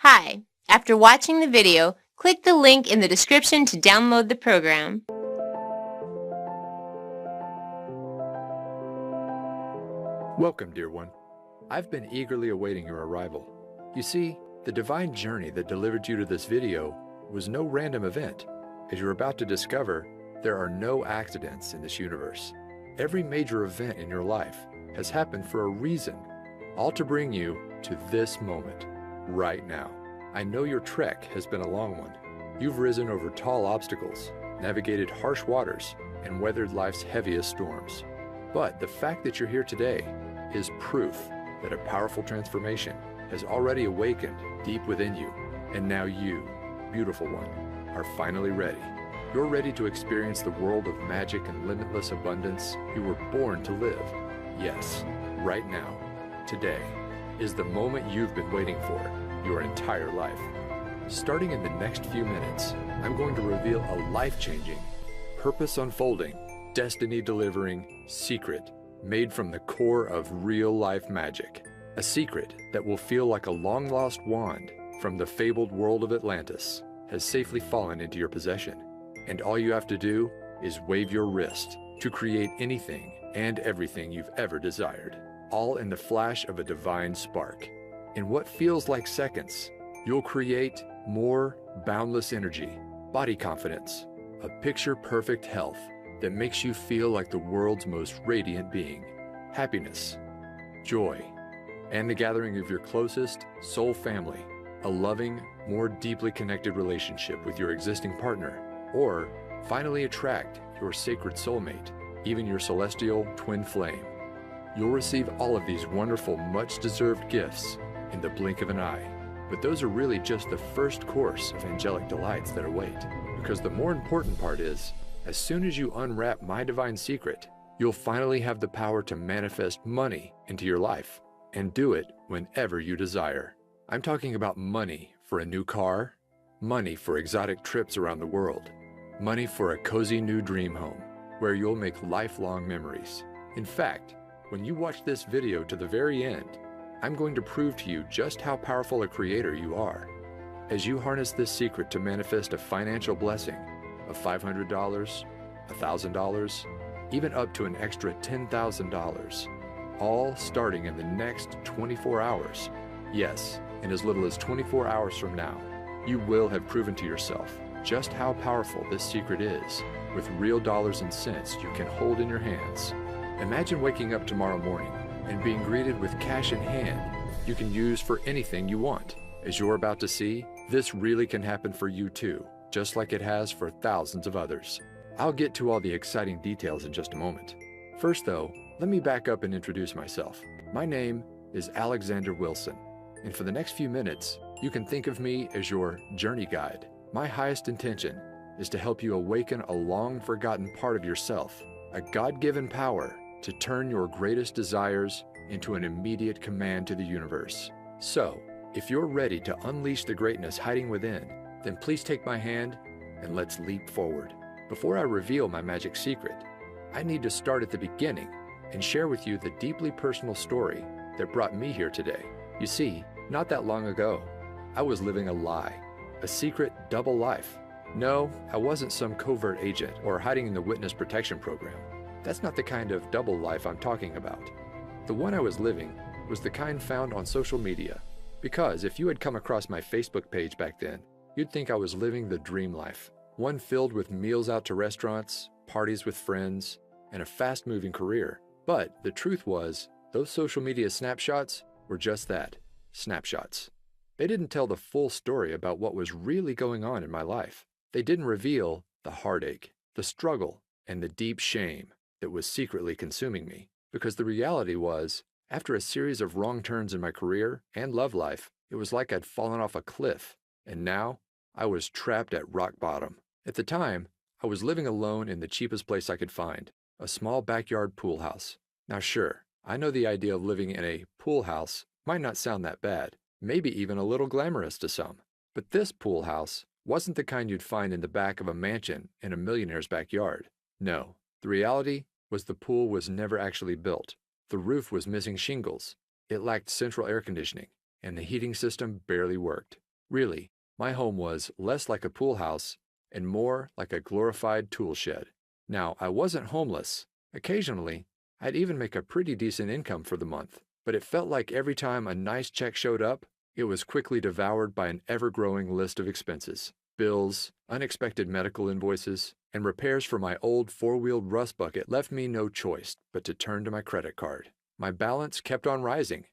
Hi, after watching the video, click the link in the description to download the program. Welcome, dear one. I've been eagerly awaiting your arrival. You see, the divine journey that delivered you to this video was no random event. As you're about to discover, there are no accidents in this universe. Every major event in your life has happened for a reason, all to bring you to this moment, right now. I know your trek has been a long one. You've risen over tall obstacles, navigated harsh waters, and weathered life's heaviest storms. But the fact that you're here today is proof that a powerful transformation has already awakened deep within you. And now you, beautiful one, are finally ready. You're ready to experience the world of magic and limitless abundance you were born to live. Yes, right now, today, is the moment you've been waiting for your entire life. Starting in the next few minutes, I'm going to reveal a life-changing, purpose-unfolding, destiny-delivering secret made from the core of real-life magic. A secret that will feel like a long-lost wand from the fabled world of Atlantis has safely fallen into your possession. And all you have to do is wave your wrist to create anything and everything you've ever desired, all in the flash of a divine spark. In what feels like seconds, you'll create more boundless energy, body confidence, a picture-perfect health that makes you feel like the world's most radiant being, happiness, joy, and the gathering of your closest soul family, a loving, more deeply connected relationship with your existing partner, or finally attract your sacred soulmate, even your celestial twin flame. You'll receive all of these wonderful, much-deserved gifts in the blink of an eye. But those are really just the first course of angelic delights that await. Because the more important part is, as soon as you unwrap my divine secret, you'll finally have the power to manifest money into your life and do it whenever you desire. I'm talking about money for a new car, money for exotic trips around the world, money for a cozy new dream home where you'll make lifelong memories. In fact, when you watch this video to the very end, I'm going to prove to you just how powerful a creator you are. As you harness this secret to manifest a financial blessing of $500, $1,000, even up to an extra $10,000, all starting in the next 24 hours. Yes, in as little as 24 hours from now, you will have proven to yourself just how powerful this secret is with real dollars and cents you can hold in your hands. Imagine waking up tomorrow morning and being greeted with cash in hand you can use for anything you want. As you're about to see, this really can happen for you too, just like it has for thousands of others. I'll get to all the exciting details in just a moment. First though, let me back up and introduce myself. My name is Alexander Wilson, and for the next few minutes, you can think of me as your journey guide. My highest intention is to help you awaken a long-forgotten part of yourself, a God-given power to turn your greatest desires into an immediate command to the universe. So, if you're ready to unleash the greatness hiding within, then please take my hand and let's leap forward. Before I reveal my magic secret, I need to start at the beginning and share with you the deeply personal story that brought me here today. You see, not that long ago, I was living a lie, a secret double life. No, I wasn't some covert agent or hiding in the witness protection program. That's not the kind of double life I'm talking about. The one I was living was the kind found on social media. Because if you had come across my Facebook page back then, you'd think I was living the dream life. One filled with meals out to restaurants, parties with friends, and a fast-moving career. But the truth was, those social media snapshots were just that, snapshots. They didn't tell the full story about what was really going on in my life. They didn't reveal the heartache, the struggle, and the deep shame that was secretly consuming me. Because the reality was, after a series of wrong turns in my career and love life, it was like I'd fallen off a cliff, and now I was trapped at rock bottom. At the time, I was living alone in the cheapest place I could find, a small backyard pool house. Now sure, I know the idea of living in a pool house might not sound that bad, maybe even a little glamorous to some. But this pool house wasn't the kind you'd find in the back of a mansion in a millionaire's backyard. No, the reality was the pool was never actually built. The roof was missing shingles, it lacked central air conditioning, and the heating system barely worked. Really, my home was less like a pool house and more like a glorified tool shed. Now, I wasn't homeless. Occasionally, I'd even make a pretty decent income for the month, but it felt like every time a nice check showed up, it was quickly devoured by an ever-growing list of expenses. Bills, unexpected medical invoices, and repairs for my old four-wheeled rust bucket left me no choice but to turn to my credit card. My balance kept on rising.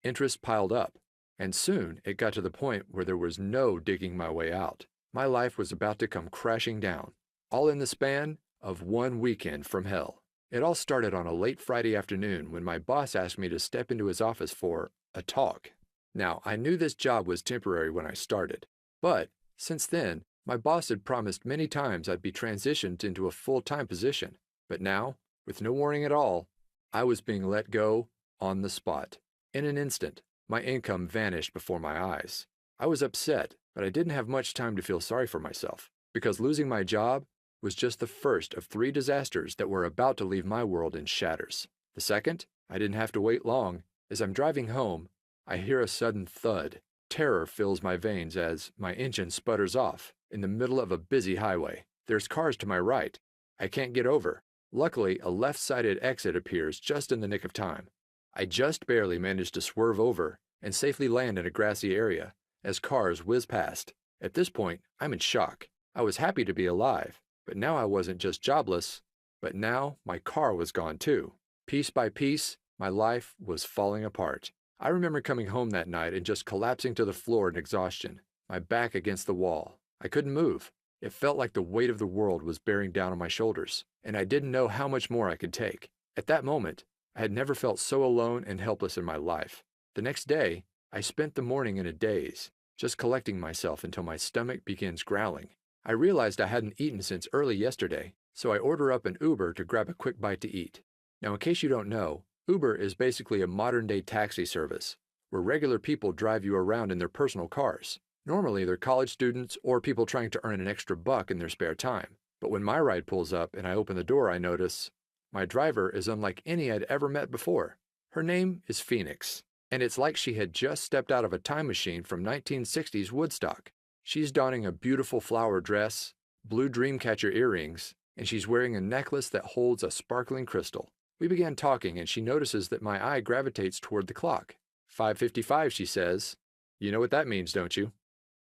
Interest piled up, and soon it got to the point where there was no digging my way out. My life was about to come crashing down, all in the span of one weekend from hell. It all started on a late Friday afternoon when my boss asked me to step into his office for a talk. Now, I knew this job was temporary when I started, but since then, my boss had promised many times I'd be transitioned into a full-time position. But now, with no warning at all, I was being let go on the spot. In an instant, my income vanished before my eyes. I was upset, but I didn't have much time to feel sorry for myself, because losing my job was just the first of 3 disasters that were about to leave my world in shatters. The second, I didn't have to wait long. As I'm driving home, I hear a sudden thud. Terror fills my veins as my engine sputters off in the middle of a busy highway. There's cars to my right. I can't get over. Luckily, a left-sided exit appears just in the nick of time. I just barely managed to swerve over and safely land in a grassy area as cars whiz past. At this point, I'm in shock. I was happy to be alive, but now I wasn't just jobless, but now my car was gone too. Piece by piece, my life was falling apart. I remember coming home that night and just collapsing to the floor in exhaustion, my back against the wall. I couldn't move. It felt like the weight of the world was bearing down on my shoulders, and I didn't know how much more I could take. At that moment, I had never felt so alone and helpless in my life. The next day, I spent the morning in a daze, just collecting myself until my stomach begins growling. I realized I hadn't eaten since early yesterday, so I order up an Uber to grab a quick bite to eat. Now, in case you don't know, Uber is basically a modern-day taxi service, where regular people drive you around in their personal cars. Normally, they're college students or people trying to earn an extra buck in their spare time. But when my ride pulls up and I open the door, I notice my driver is unlike any I'd ever met before. Her name is Phoenix, and it's like she had just stepped out of a time machine from 1960s Woodstock. She's donning a beautiful flower dress, blue dreamcatcher earrings, and she's wearing a necklace that holds a sparkling crystal. We began talking, and she notices that my eye gravitates toward the clock. 5:55, she says. You know what that means, don't you?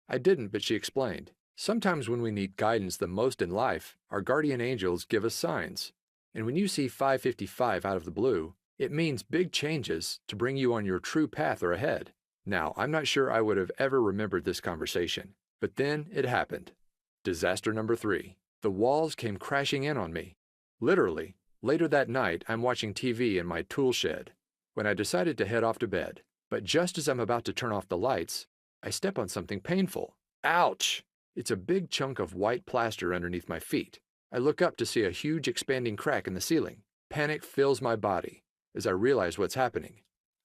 I didn't, but she explained. Sometimes when we need guidance the most in life, our guardian angels give us signs. And when you see 5:55 out of the blue, it means big changes to bring you on your true path or ahead. Now, I'm not sure I would have ever remembered this conversation, but then it happened. Disaster number 3. The walls came crashing in on me. Literally. Later that night, I'm watching TV in my tool shed when I decided to head off to bed. But just as I'm about to turn off the lights, I step on something painful. Ouch! It's a big chunk of white plaster underneath my feet. I look up to see a huge expanding crack in the ceiling. Panic fills my body as I realize what's happening.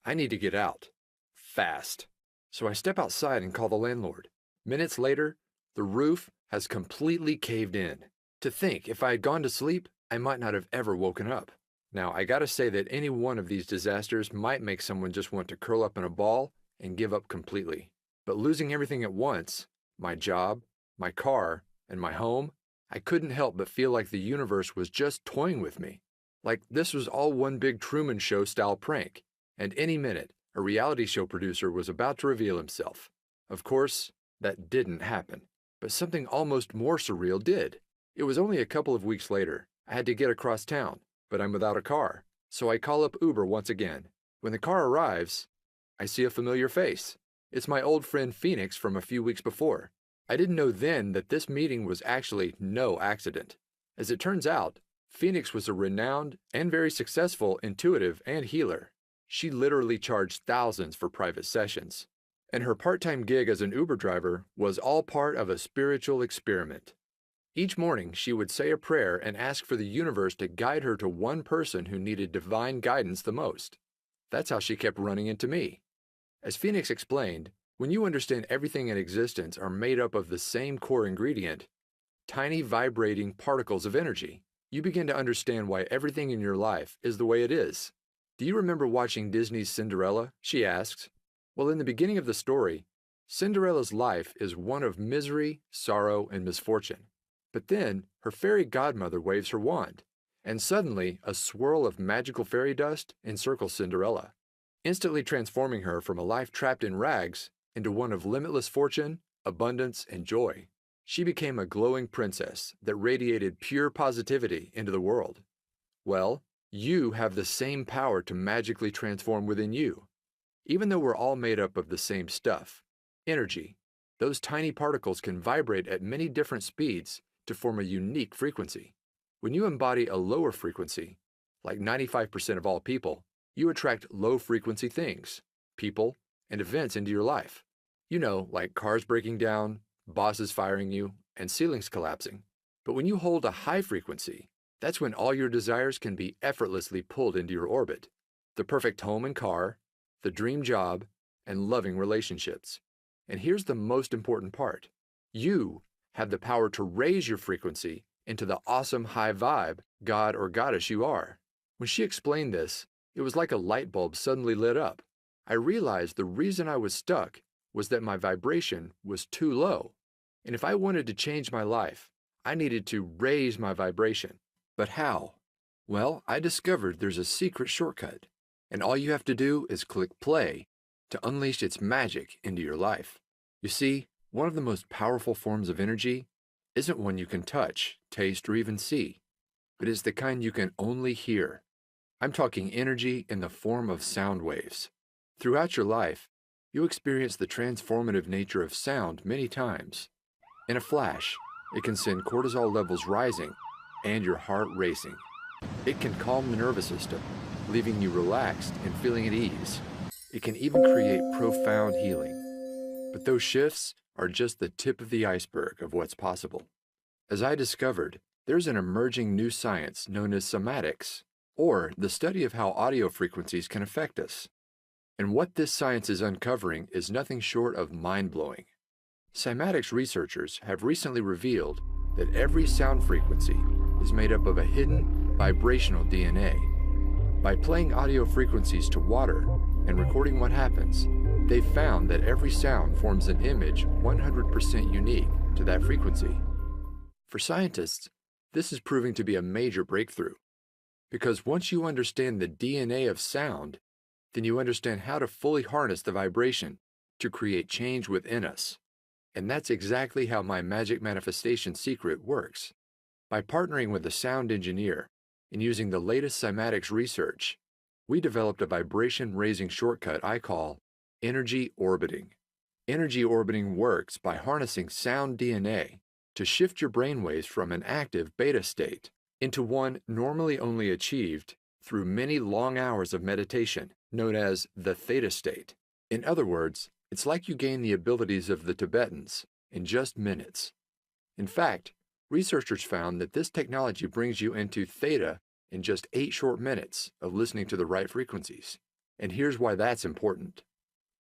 I need to get out. Fast. So I step outside and call the landlord. Minutes later, the roof has completely caved in. To think, if I had gone to sleep, I might not have ever woken up. Now, I gotta say that any one of these disasters might make someone just want to curl up in a ball and give up completely. But losing everything at once, my job, my car, and my home, I couldn't help but feel like the universe was just toying with me. Like this was all one big Truman Show style prank, and any minute, a reality show producer was about to reveal himself. Of course, that didn't happen, but something almost more surreal did. It was only a couple of weeks later. I had to get across town, but I'm without a car, so I call up Uber once again. When the car arrives, I see a familiar face. It's my old friend Phoenix from a few weeks before. I didn't know then that this meeting was actually no accident. As it turns out, Phoenix was a renowned and very successful intuitive and healer. She literally charged thousands for private sessions, and her part-time gig as an Uber driver was all part of a spiritual experiment. Each morning, she would say a prayer and ask for the universe to guide her to one person who needed divine guidance the most. That's how she kept running into me. As Phoenix explained, when you understand everything in existence are made up of the same core ingredient, tiny vibrating particles of energy, you begin to understand why everything in your life is the way it is. Do you remember watching Disney's Cinderella? She asks. Well, in the beginning of the story, Cinderella's life is one of misery, sorrow, and misfortune. But then her fairy godmother waves her wand, and suddenly a swirl of magical fairy dust encircles Cinderella, instantly transforming her from a life trapped in rags into one of limitless fortune, abundance, and joy. She became a glowing princess that radiated pure positivity into the world. Well, you have the same power to magically transform within you. Even though we're all made up of the same stuff, energy, those tiny particles can vibrate at many different speeds to form a unique frequency. When you embody a lower frequency, like 95% of all people, you attract low-frequency things, people, and events into your life. You know, like cars breaking down, bosses firing you, and ceilings collapsing. But when you hold a high frequency, that's when all your desires can be effortlessly pulled into your orbit. The perfect home and car, the dream job, and loving relationships. And here's the most important part. You have the power to raise your frequency into the awesome high vibe god or goddess you are. When she explained this, it was like a light bulb suddenly lit up. I realized the reason I was stuck was that my vibration was too low. And if I wanted to change my life, I needed to raise my vibration. But how? Well, I discovered there's a secret shortcut, and all you have to do is click play to unleash its magic into your life. You see, one of the most powerful forms of energy isn't one you can touch, taste, or even see, but is the kind you can only hear. I'm talking energy in the form of sound waves. Throughout your life, you experience the transformative nature of sound many times. In a flash, it can send cortisol levels rising and your heart racing. It can calm the nervous system, leaving you relaxed and feeling at ease. It can even create profound healing. But those shifts are just the tip of the iceberg of what's possible. As I discovered, there's an emerging new science known as somatics, or the study of how audio frequencies can affect us. And what this science is uncovering is nothing short of mind-blowing. Cymatics researchers have recently revealed that every sound frequency is made up of a hidden vibrational DNA. By playing audio frequencies to water and recording what happens, they've found that every sound forms an image 100% unique to that frequency. For scientists, this is proving to be a major breakthrough, because once you understand the DNA of sound, then you understand how to fully harness the vibration to create change within us. And that's exactly how my magic manifestation secret works. By partnering with a sound engineer and using the latest cymatics research, we developed a vibration-raising shortcut I call energy orbiting. Energy orbiting works by harnessing sound DNA to shift your brainwaves from an active beta state into one normally only achieved through many long hours of meditation, known as the theta state. In other words, it's like you gain the abilities of the Tibetans in just minutes. In fact, researchers found that this technology brings you into theta in just 8 short minutes of listening to the right frequencies. And here's why that's important.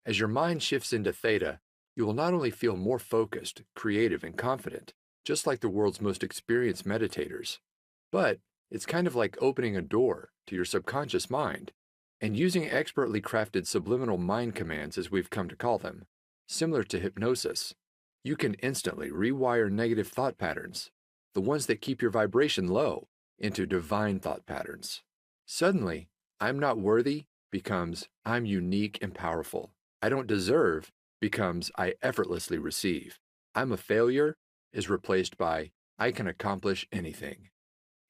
As your mind shifts into theta, you will not only feel more focused, creative, and confident, just like the world's most experienced meditators, but it's kind of like opening a door to your subconscious mind and using expertly crafted subliminal mind commands, as we've come to call them, similar to hypnosis. You can instantly rewire negative thought patterns, the ones that keep your vibration low, into divine thought patterns. Suddenly, I'm not worthy becomes I'm unique and powerful. I don't deserve becomes I effortlessly receive. I'm a failure is replaced by I can accomplish anything.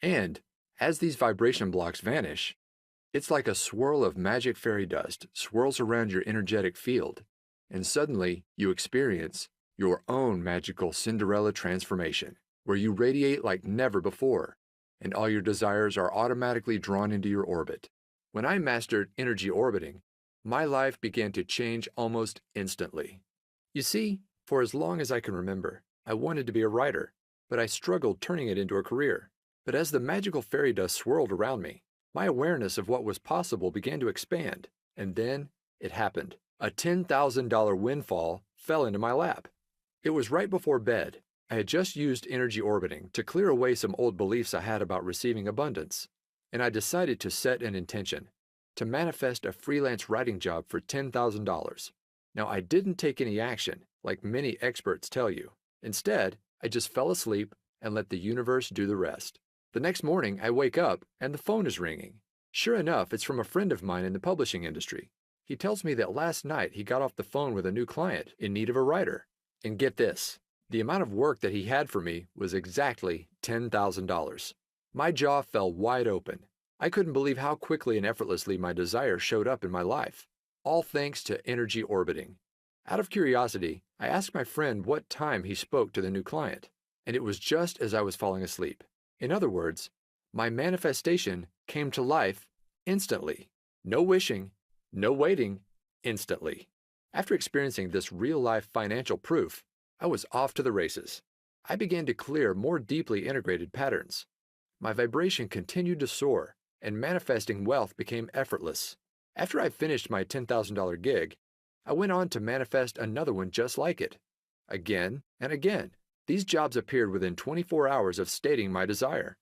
And as these vibration blocks vanish, it's like a swirl of magic fairy dust swirls around your energetic field, and suddenly you experience your own magical Cinderella transformation, where you radiate like never before, and all your desires are automatically drawn into your orbit. When I mastered energy orbiting, my life began to change almost instantly. You see, for as long as I can remember, I wanted to be a writer, but I struggled turning it into a career. But as the magical fairy dust swirled around me, my awareness of what was possible began to expand, and then it happened. A $10,000 windfall fell into my lap. It was right before bed. I had just used energy orbiting to clear away some old beliefs I had about receiving abundance, and I decided to set an intention to manifest a freelance writing job for $10,000. Now, I didn't take any action, like many experts tell you. Instead, I just fell asleep and let the universe do the rest. The next morning, I wake up and the phone is ringing. Sure enough, it's from a friend of mine in the publishing industry. He tells me that last night he got off the phone with a new client in need of a writer. And get this, the amount of work that he had for me was exactly $10,000. My jaw fell wide open. I couldn't believe how quickly and effortlessly my desire showed up in my life, all thanks to energy orbiting. Out of curiosity, I asked my friend what time he spoke to the new client, and it was just as I was falling asleep. In other words, my manifestation came to life instantly. No wishing, no waiting, instantly. After experiencing this real-life financial proof, I was off to the races. I began to clear more deeply integrated patterns. My vibration continued to soar, and manifesting wealth became effortless. After I finished my $10,000 gig, I went on to manifest another one just like it. Again and again, these jobs appeared within 24 hours of stating my desire.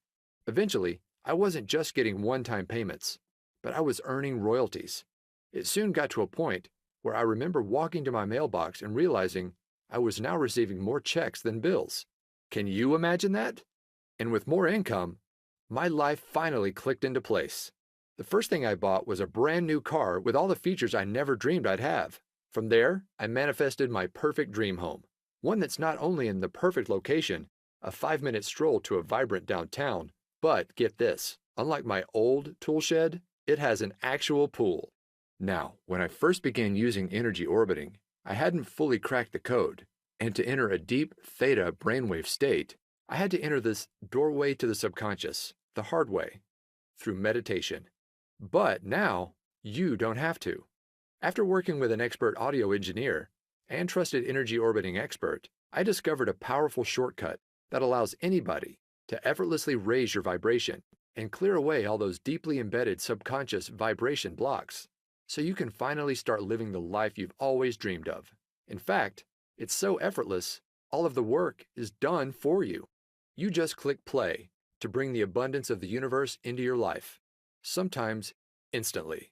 Eventually, I wasn't just getting one-time payments, but I was earning royalties. It soon got to a point where I remember walking to my mailbox and realizing I was now receiving more checks than bills. Can you imagine that? And with more income, my life finally clicked into place. The first thing I bought was a brand new car with all the features I never dreamed I'd have. From there, I manifested my perfect dream home, one that's not only in the perfect location, a 5-minute stroll to a vibrant downtown, but get this, unlike my old tool shed, it has an actual pool. Now, when I first began using energy orbiting, I hadn't fully cracked the code, and to enter a deep theta brainwave state, I had to enter this doorway to the subconscious, the hard way, through meditation. But now, you don't have to. After working with an expert audio engineer and trusted energy orbiting expert, I discovered a powerful shortcut that allows anybody to effortlessly raise your vibration and clear away all those deeply embedded subconscious vibration blocks, so you can finally start living the life you've always dreamed of. In fact, it's so effortless, all of the work is done for you. You just click play to bring the abundance of the universe into your life, sometimes instantly.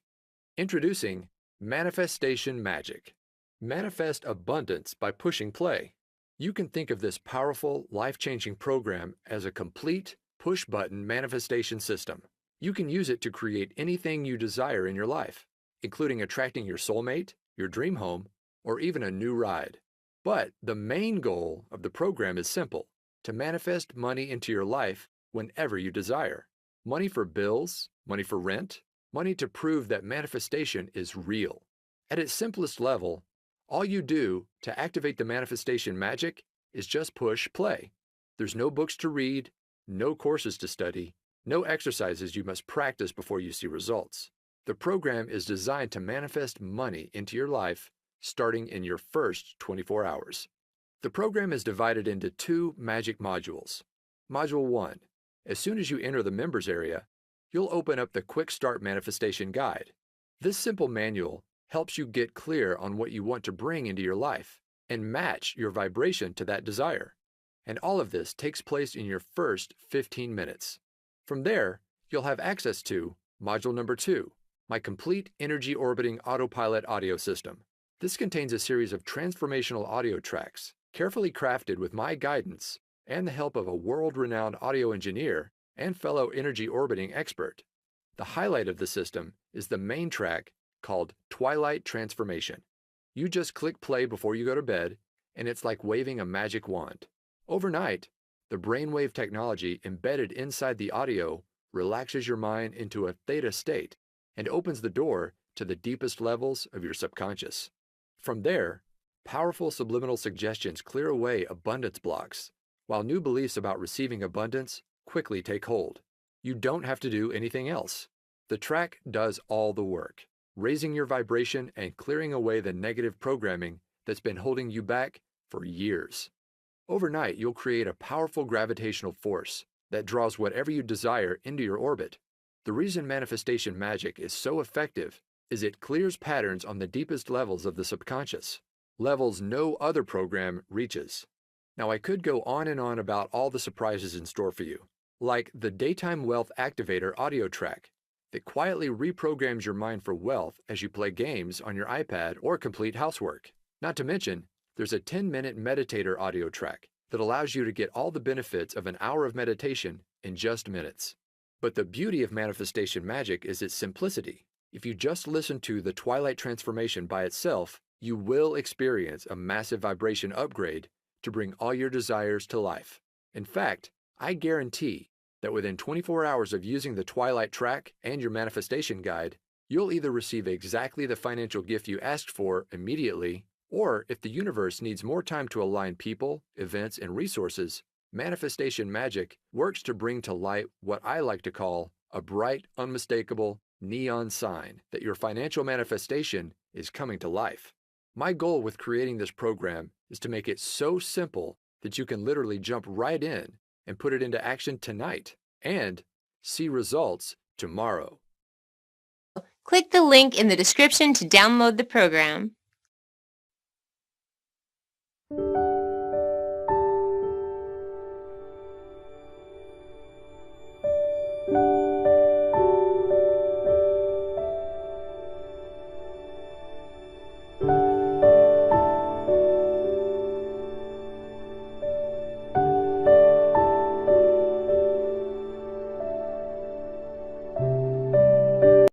Introducing Manifestation Magic. Manifest abundance by pushing play. You can think of this powerful, life-changing program as a complete push-button manifestation system. You can use it to create anything you desire in your life, including attracting your soulmate, your dream home, or even a new ride. But the main goal of the program is simple: to manifest money into your life whenever you desire. Money for bills, money for rent, money to prove that manifestation is real. At its simplest level, all you do to activate the manifestation magic is just push play. There's no books to read, no courses to study, no exercises you must practice before you see results. The program is designed to manifest money into your life starting in your first 24 hours. The program is divided into 2 magic modules. Module 1. As soon as you enter the members area, you'll open up the Quick Start Manifestation Guide. This simple manual helps you get clear on what you want to bring into your life and match your vibration to that desire. And all of this takes place in your first 15 minutes. From there, you'll have access to Module number 2, my complete energy orbiting autopilot audio system. This contains a series of transformational audio tracks, carefully crafted with my guidance and the help of a world-renowned audio engineer and fellow energy orbiting expert. The highlight of the system is the main track called Twilight Transformation. You just click play before you go to bed, and it's like waving a magic wand. Overnight, the brainwave technology embedded inside the audio relaxes your mind into a theta state and opens the door to the deepest levels of your subconscious. From there, powerful subliminal suggestions clear away abundance blocks, while new beliefs about receiving abundance quickly take hold. You don't have to do anything else. The track does all the work, raising your vibration and clearing away the negative programming that's been holding you back for years. Overnight, you'll create a powerful gravitational force that draws whatever you desire into your orbit. The reason manifestation magic is so effective is it clears patterns on the deepest levels of the subconscious, levels no other program reaches. Now, I could go on and on about all the surprises in store for you, like the Daytime Wealth Activator audio track, that quietly reprograms your mind for wealth as you play games on your iPad or complete housework. Not to mention, there's a 10-minute meditator audio track that allows you to get all the benefits of an hour of meditation in just minutes. But the beauty of manifestation magic is its simplicity. If you just listen to the Twilight Transformation by itself, you will experience a massive vibration upgrade to bring all your desires to life. In fact, I guarantee that within 24 hours of using the Twilight track and your manifestation guide, you'll either receive exactly the financial gift you asked for immediately, or if the universe needs more time to align people, events, and resources, manifestation magic works to bring to light what I like to call a bright, unmistakable neon sign that your financial manifestation is coming to life. My goal with creating this program is to make it so simple that you can literally jump right in and put it into action tonight and see results tomorrow. Click the link in the description to download the program.